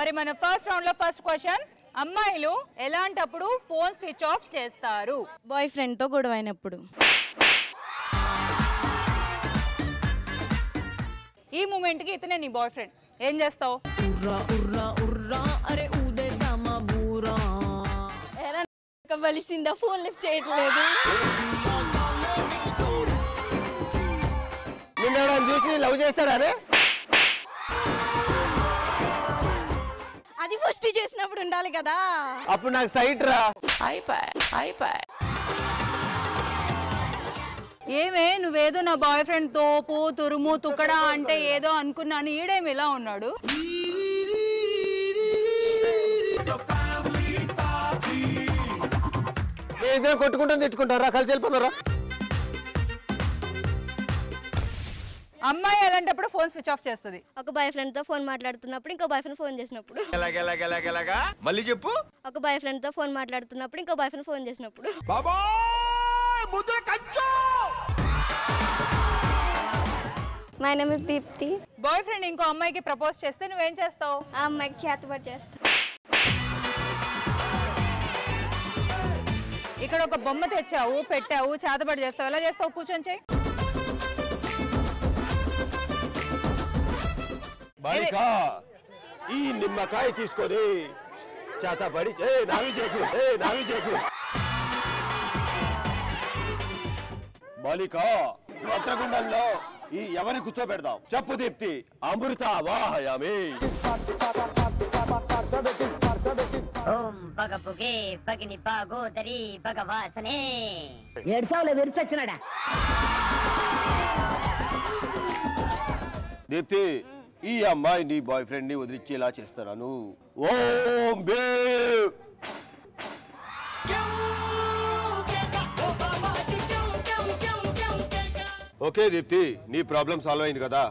మరి మన first round లో ఫస్ట్ క్వశ్చన్, అమ్మాయిలు ఎలాంటప్పుడు ఫోన్ స్విచ్ ఆఫ్ చేస్తారు? బాయ్ ఫ్రెండ్ తో గొడవ అయినప్పుడు. ఈ మూమెంట్ కి ఇతనే నీ బాయ్ ఫ్రెండ్, ఏం చేస్తావు? కలిసిందా, ఫోన్ లిఫ్ట్ చేయట్లేదు. చూసి లవ్ చేస్తాడా? అది ఫస్ట్ చేసినప్పుడు ఉండాలి కదా. అప్పుడు నాకు సైట్ రా. ఏమే నువ్వేదో నా బాయ్ ఫ్రెండ్ తోపు తురుము తుక్కడా అంటే ఏదో అనుకున్నాను, ఈడేమి ఇలా ఉన్నాడు? ఇద్దరు కొట్టుకుంటాం తిట్టుకుంటారా, కలిసి వెళ్ళిపోతారా? అమ్మాయి అలాంటప్పుడు ఫోన్ స్విచ్ ఆఫ్ చేస్తుంది. ఒక బాయ్ ఫ్రెండ్ తో ఫోన్ మాట్లాడుతున్నప్పుడు ఇంకో బాయ్ ఫ్రెండ్ ఫోన్ చేసినప్పుడు. మళ్ళీ చెప్పు. ఒక బాయ్ ఫ్రెండ్ తో ఫోన్ మాట్లాడుతున్నప్పుడు ఇంకో బాయ్ ఫ్రెండ్ ఫోన్ చేసినప్పుడు. My name is Deepti. Boyfriend ఇంకో అమ్మాయికి ప్రపోజ్ చేస్తే నువ్వేం చేస్తావు? ఆ అమ్మాయికి చేతబడి చేస్తా. ఇక్కడ ఒక బొమ్మ తెచ్చావు, పెట్టావు, చేతబడి చేస్తావు, ఎలా చేస్తావు? కూర్చొని చెయ్యి. బాలికా, ఈ నిమ్మకాయ తీసుకొని చేతబడి నావి చేకు. బాలికా, పత్రగుండంలో ఈ ఎవరిని కూర్చోబెడదాం చెప్పు దీప్తి. అమృత వాహయామి. ఓం పగపుగే పగిని పాగోదరి భగవాసనే. దీప్తి, ఈ అమ్మాయి నీ బాయ్ ఫ్రెండ్ ని వదిలిచ్చి ఇలా చేస్తున్నాను. ఓం బే. ఓకే దీప్తి, నీ ప్రాబ్లం సాల్వ్ అయింది కదా.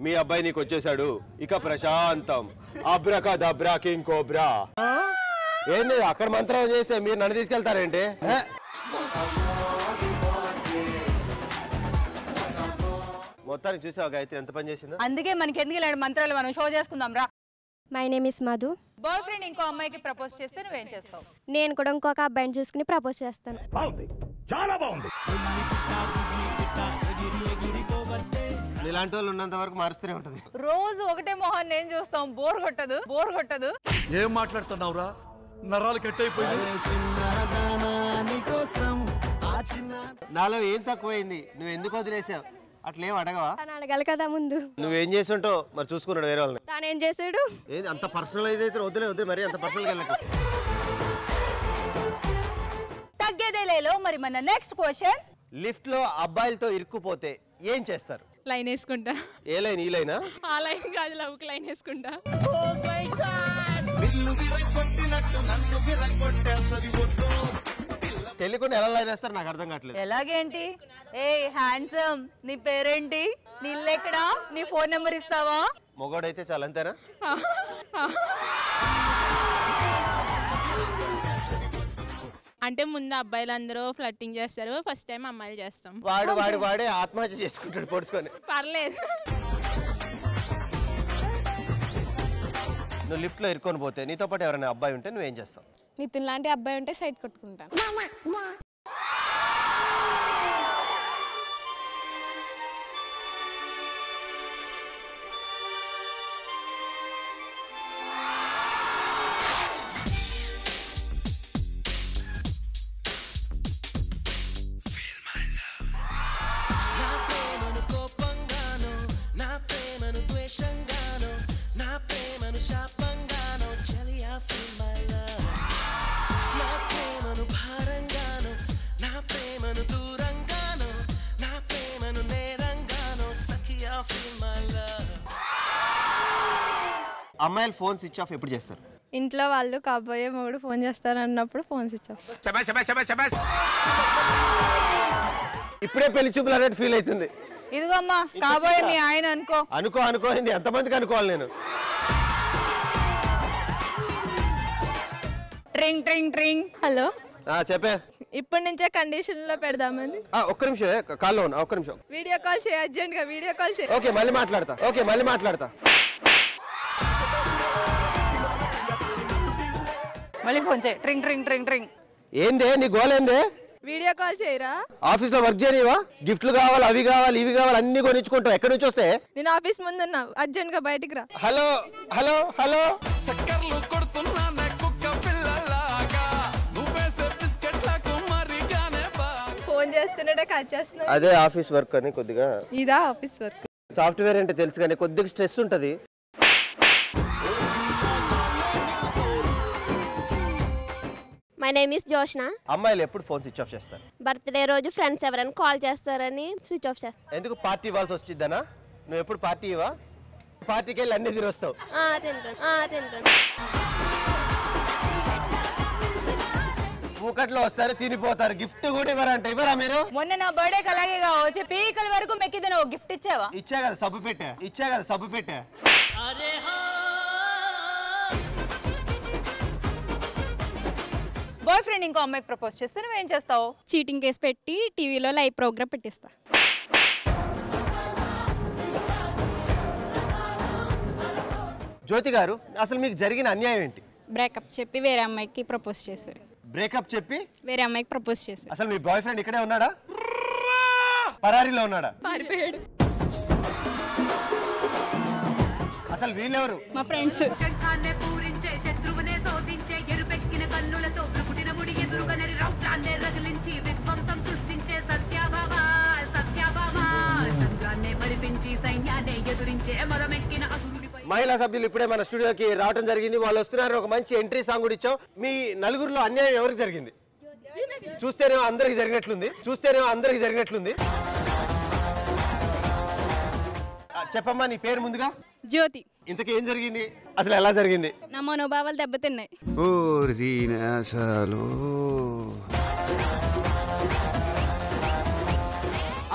మీ అబ్బాయి నీకు వచ్చేసాడు, ఇక ప్రశాంతం. అబ్రకా దబ్రా కింగ్ కోబ్రా. ఏంది అక్కడ మంత్రం చేస్తే మీరు నన్ను తీసుకెళ్తారేంటి? మొత్తానికి చూసావు గాయత్రి ఎంత పని చేసిందో. అందుకే మనకి ఎందుకు ఇలాంటి మంత్రాలు, మనం షో చేసుకుందాం రా. My name is Madhu. Boy friend ఇంకో అమ్మాయికి ప్రపోజ్ చేస్తే నువ్వేం చేస్తావు? నేను కూడా ఇంకొక అబ్బాయిని చూసుకుని ప్రపోజ్ చేస్తాను. చాలా బాగుంది. ఇలాంటి వాళ్ళు ఉన్నంత వరకు మారుస్తూనే ఉంటది. రోజు ఒకటే మొహాన్ని ఏం చూస్తాం? బోర్ కొట్టదు. ఏం మాట్లాడుతున్నావురా? నరాలు కట్ అయిపోయింది. నాలో ఏం తక్కువైంది? నువ్వు ఎందుకు వదిలేసావు? అట్లేం అడగవా? అడగాలి కదా ముందు. నువ్వేం చేస్తుంటావు మరి? చూసుకున్నాడు వేరే వాళ్ళని. తానేం చేసాడు? ఏది అంత పర్సనలైజ్ అయితే వద్దులే మరి అంత పర్సనల్ వెళ్ళకు. తగ్గేదేలేలో మరి మన నెక్స్ట్ క్వశ్చన్, లిఫ్ట్ లో అబ్బాయిలతో ఇరుక్కుపోతే ఏం చేస్తారు? లైన్ వేసుకుంటా. ఏ లైన్? ఈ లైనా? ఆ లైన్ కాదు, లవ్కి లైన్ వేసుకుంటా. తెలియకుండా ఎలా లైన్ వేస్తారు నాకు అర్థం కావట్లేదు. ఎలాగేంటి? ఏ హ్యాండ్సమ్, నీ పేరేంటి, నీ ఇల్లు ఎక్కడా, నీ ఫోన్ నెంబర్ ఇస్తావా? మొగోడైతే చాలా అంతేనా? అంటే ముందు అబ్బాయిలు అందరూ ఫ్లట్టింగ్ చేస్తారు, ఫస్ట్ టైం అమ్మాయిలు చేస్తాం. వాడే ఆత్మహత్య చేసుకుంటాడు పొడుచుకొని. పర్లేదు. నువ్వు లిఫ్ట్ లో ఇరుక్కొని పోతే నీతో పాటు ఎవరైనా అబ్బాయి ఉంటే నువ్వేం చేస్తావు? నితిన్ లాంటి అబ్బాయి ఉంటే సైడ్ కొట్టుకుంటాను. అమ్మాయిలు ఫోన్ స్విచ్ ఆఫ్ ఎప్పుడు చేస్తారు? ఇంట్లో వాళ్ళు కాబోయే మొగుడు ఫోన్ చేస్తారు అన్నప్పుడు ఫోన్ స్విచ్ ఆఫ్. ఇప్పుడే పెళ్లి చూపులు అన్నట్టు ఫీల్ అవుతుంది. ఇదిగో అమ్మా కాబోయే మీ ఆయన అనుకోయింది. ఎంతమందికి అనుకోవాలి నేను? ట్రింగ్ ట్రింగ్ ట్రింగ్. హలో చెప్పే. ఇప్పటి నుంచే కండిషన్ లో పెడదామని. ఒక్క నిమిషం కాల్లో ఉన్నా, ఒక్క నిమిషం. వీడియో కాల్ చేయ, అర్జెంట్ గా వీడియో కాల్ చేయ. ఓకే మళ్ళీ మాట్లాడతా. మళ్ళీ ఫోన్ చేయి. ట్రింగ్ ట్రింగ్ ట్రింగ్ ట్రింగ్. ఏందే నీ గోల్ ఏందే? వీడియో కాల్ చేయరా? ఆఫీస్ లో వర్క్ చేయనివా? గిఫ్ట్లు కావాలి, అవి కావాలి, ఇవి కావాలి, అన్ని కొనిచ్చుకుంటావు. ఎక్కడి నుంచి వస్తే? నేను ఆఫీస్ ముందున్నా, అర్జెంట్ గా బయటికి రా. హలో హలో హలో చక్కర్లు కొడుతున్నా కుక్క పిల్లలాగా నువ్వేసే బిస్కెట్లకు మరిగానే ఫోన్ చేస్తుంటే కట్ చేస్తున్నా. అదే ఆఫీస్ వర్క్ అని కొద్దిగా. ఇదా ఆఫీస్ వర్క్? సాఫ్ట్వేర్ అంటే తెలుసు కానీ కొద్దిగా స్ట్రెస్ ఉంటుంది. My name is Joshna. అమ్మాయిలు ఎప్పుడు ఫోన్ స్విచ్ ఆఫ్ చేస్తారు? బర్త్డే రోజు ఫ్రెండ్స్ ఎవరైనా కాల్ చేస్తారని స్విచ్ ఆఫ్ చేస్తాను. ఎందుకు? పార్టీ ఇవ్వాల్సి వచ్చిద్దనా? నువ్వు ఎప్పుడు పార్టీ ఇవ్వా? పార్టీకి వెళ్ళి అన్ని తిరొస్తావు. తింటాను. పూకట్లో వస్తారు, తినిపోతారు, గిఫ్ట్ కూడా ఇవ్వరంట. ఇవ్వరా మీరు? మొన్న నా బర్త్డేకి అలాగే వచ్చి పీకల వరకు మెక్కితే నువ్వు గిఫ్ట్ ఇచ్చావా? ఇచ్చా కదా సబ్బు పెట్టా. బాయ్ ఫ్రెండ్ ఇంకో అమ్మాయికి ప్రపోజ్ చేస్తే నువ్వేం చేస్తావు? చీటింగ్ కేసు పెట్టి టీవీలో లైవ్ ప్రోగ్రామ్ పెట్టిస్తా. జ్యోతి గారు, అసలు మీకు జరిగిన అన్యాయం ఏంటి? బ్రేకప్ చెప్పి వేరే అమ్మాయికి ప్రపోజ్ చేశారు. బ్రేకప్ చెప్పి వేరే అమ్మాయికి ప్రపోజ్ చేశారు. అసలు మీ బాయ్ ఫ్రెండ్ ఇక్కడే ఉన్నాడా? పరారీలో ఉన్నాడా? పారిపోయాడు. అసలు వీళ్ళెవరు? మా ఫ్రెండ్స్. శంఖాన్నే పూరించే శత్రువునే శోధించే ఎరుపెక్కిన కన్నులతో బ్రుకుటిన ముడి ఎదురుగా నడి రౌద్రాన్నే రగిలించి విధ్వంసం సృష్టించే సత్యాభామ సంద్రాన్నే పరిపించి సైన్యాన్నే ఎదురించే మదమెక్కిన అసురుడిపై. మహిళా సభ్యులు ఇప్పుడే మన స్టూడియోకి రావడం జరిగింది. వాళ్ళు వస్తున్నారు. ఒక మంచి ఎంట్రీ సాంగ్ కూడా ఇచ్చాం. మీ నలుగురిలో అన్యాయం ఎవరికి జరిగింది? చూస్తేనేమో అందరికి జరిగినట్లుంది. చెప్పమ్మా నీ పేరు ముందుగా. జ్యోతి. ఇంతకీ ఏం జరిగింది? అసలు ఎలా జరిగింది? నా మనోభావాలు దెబ్బతిన్నాయి.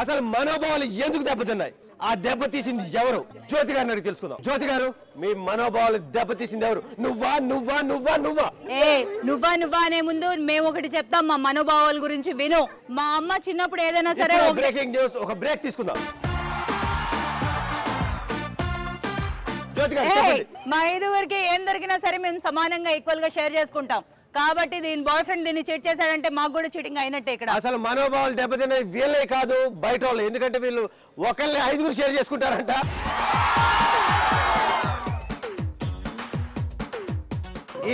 అసలు మనోభావాలు ఎందుకు దెబ్బతిన్నాయి? ఆ దెబ్బతీసింది ఎవరు? జ్యోతి గారిని అడిగి తెలుసుకుందాం. జ్యోతి గారు, మీ మనోభావాలు దెబ్బతీసింది ఎవరు? నువ్వా నువ్వా అనే ముందు మేము ఒకటి చెప్తాం. మా మనోభావాల గురించి విను. మా అమ్మ చిన్నప్పుడు ఏదైనా సరే బ్రేకింగ్ న్యూస్. ఒక బ్రేక్ తీసుకుందాం. మా ఐదుగురికి ఏం దొరికినా సరే మేము సమానంగా ఈక్వల్ గా షేర్ చేసుకుంటాం. కాబట్టి దీని బాయ్ ఫ్రెండ్ దీన్ని చీట్ చేశాడంటే మాకు కూడా చీటింగ్ అయినట్టే. ఇక్కడ అసలు మనోభావాలు దెబ్బతిన్నాయి వీళ్ళే కాదు, బయట వాళ్ళు. ఎందుకంటే వీళ్ళు ఒకళ్ళని ఐదుగురు షేర్ చేసుకుంటారంట.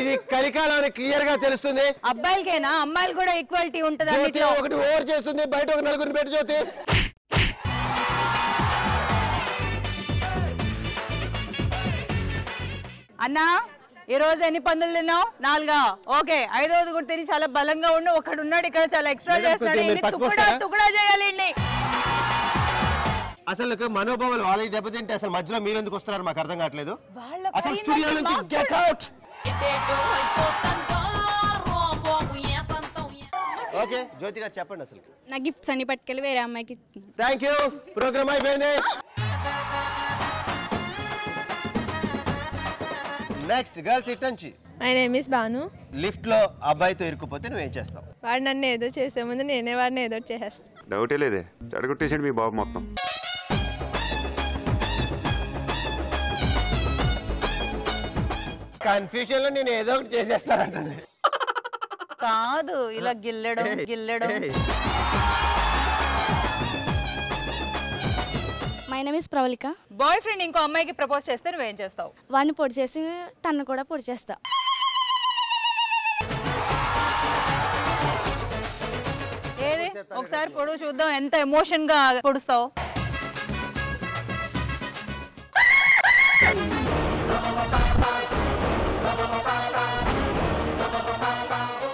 ఇది కలికాలని క్లియర్ గా తెలుస్తుంది. అబ్బాయిలకేనా? అమ్మాయిలు కూడా ఈక్వాలిటీ ఉంటుంది. ఒకటి ఓవర్ చేస్తుంది, బయట ఒక నలుగురిని పెట్టి జ్యోతి. అన్నా, ఈ రోజు ఎన్ని పందులు తిన్నావు? 4. ఓకే, 5వది కూడా తిని చాలా బలంగా ఉండు. ఒకడు ఉన్నాడు ఇక్కడ చాలా ఎక్స్ట్రా చేస్తున్నాడు. తుకుడా చేయాలి. అసలు మనోభావాలు వాళ్ళకి దెబ్బతింటే అసలు మధ్యలో మీరు ఎందుకు వస్తున్నారు మాకు అర్థం కావట్లేదు. అసలు స్టూడియో నుంచి గెట్ అవుట్. ఓకే జ్యోతి గారు చెప్పండి. అసలు నా గిఫ్ట్స్ అన్ని పట్టుకెళ్ళి వేరే అమ్మాయికి. Thank you. ప్రోగ్రామ్ అయిపోయింది. నెక్స్ట్ గర్ల్స్ ఇట్ నుంచి. My name is Bhanu. Lift లో అబ్బాయితో ఇరుక్కుపోతే నువ్వేం చేస్తావు? వాడు నన్ను ఏదో చేసే ముందు నేనే వాడిని ఏదో చేసేస్తా. డౌటే లేదే, చెడగొట్టేసాడు మీ బాబు మొత్తం. కన్ఫ్యూజన్ లో నేను ఏదో ఒకటి చేసేస్తానంటే కాదు, ఇలా గిల్లడం. My name is Pravalika. Boyfriend ఇంకో అమ్మాయికి ప్రపోజ్ చేస్తే నువ్వేం చేస్తావు? వాడిని పొడి చేసి తను కూడా పొడి చేస్తా. ఏది ఒకసారి పొడుగు చూద్దాం, ఎంత ఎమోషన్ గా పొడుస్తావు.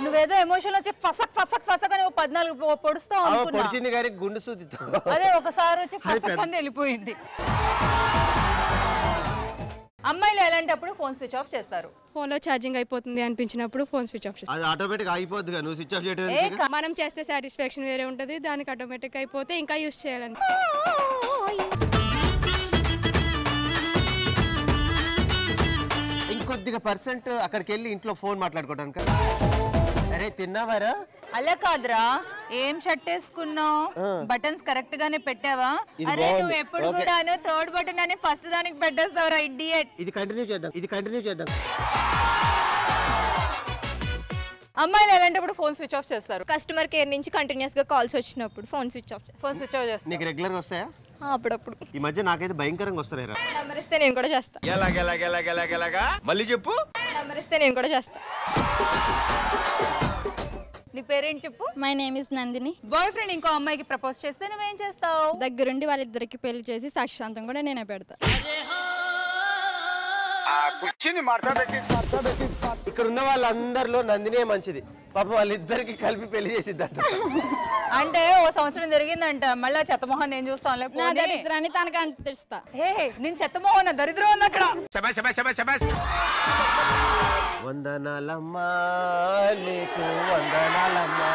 నువ్వేదో ఎమోషన్ వచ్చి ఫసక్ ఫసక్ ఫసక్ అని 14 పొడుస్తావు అనుకున్నా. గుండు సూదితో అదే ఒకసారి వచ్చి ఫసక్ అని వెళ్ళిపోయింది. అమ్మాయిలు ఎలాంటప్పుడు ఫోన్ స్విచ్ ఆఫ్ చేస్తారు? ఫోన్ లో ఛార్జింగ్ అయిపోతుంది అనిపించినప్పుడు ఫోన్ స్విచ్ ఆఫ్ చేస్తాం. అది ఆటోమేటిక్ అయిపోద్దిగా, నువ్వు స్విచ్ ఆఫ్ చేయడం. మనం చేస్తే సాటిస్ఫాక్షన్ వేరే ఉంటుంది, దానికి ఆటోమేటిక్ అయిపోతే ఇంకా యూజ్ చేయాలని. ఇంకొద్దిగా పర్సెంట్ అక్కడికి వెళ్ళి ఇంట్లో ఫోన్ మాట్లాడుకోవడానికి. అరే తిన్నావారా? అలా కాదురా, ఏం షర్ట్ వేసుకున్నావు? బటన్స్ కరెక్ట్ గానే పెట్టావా? అరే నువ్వు ఎప్పుడు కూడా థర్డ్ బటన్ అని ఫస్ట్ దానికి పెట్టేస్తావురా ఇడియట్. ఇది కంటిన్యూ చేద్దాం. అమ్మాయిలు ఎలాంటప్పుడు ఫోన్ స్విచ్ ఆఫ్ చేస్తారు? కస్టమర్ కేర్ నుంచి కంటిన్యూస్ గా కాల్స్ వచ్చినప్పుడు ఫోన్ స్విచ్ ఆఫ్ చేస్తాను. ఫోన్ స్విచ్ ఆఫ్ చేస్తారు. నీకు రెగ్యులర్ గా వస్తాయా? అప్పుడప్పుడు. ఈ మధ్య నాకైతే భయంకరంగా వస్తున్నాయి రా. నెంబర్ ఇస్తే నేను కూడా చేస్తాను. మళ్ళీ చెప్పు. నెంబర్ ఇస్తే నేను కూడా చేస్తాను. నీ పేరేంటి చెప్పు? My name is Nandini. Boy friend ఇంకో అమ్మాయికి ప్రపోజ్ చేస్తే నువ్వేం చేస్తావు? దగ్గరుండి వాళ్ళిద్దరికి పెళ్లి చేసి సాక్షాంతం కూడా నేనే పెడతా. ఇక్కడ ఉన్న వాళ్ళందరిలో నందినే మంచిది. పాపం వాళ్ళిద్దరికి కలిపి పెళ్లి చేసిద్దంట. అంటే ఓ సంవత్సరం జరిగిందంట, మళ్ళీ చెత్తమోహన్ నేను చూస్తాను. నా దరిద్రాన్ని తనకు అంటిస్తా. హే నేను చెత్తమోహన్, దరిద్రం ఉంది అక్కడ. వందనాలమ్మా నీకు వందనాలమ్మా.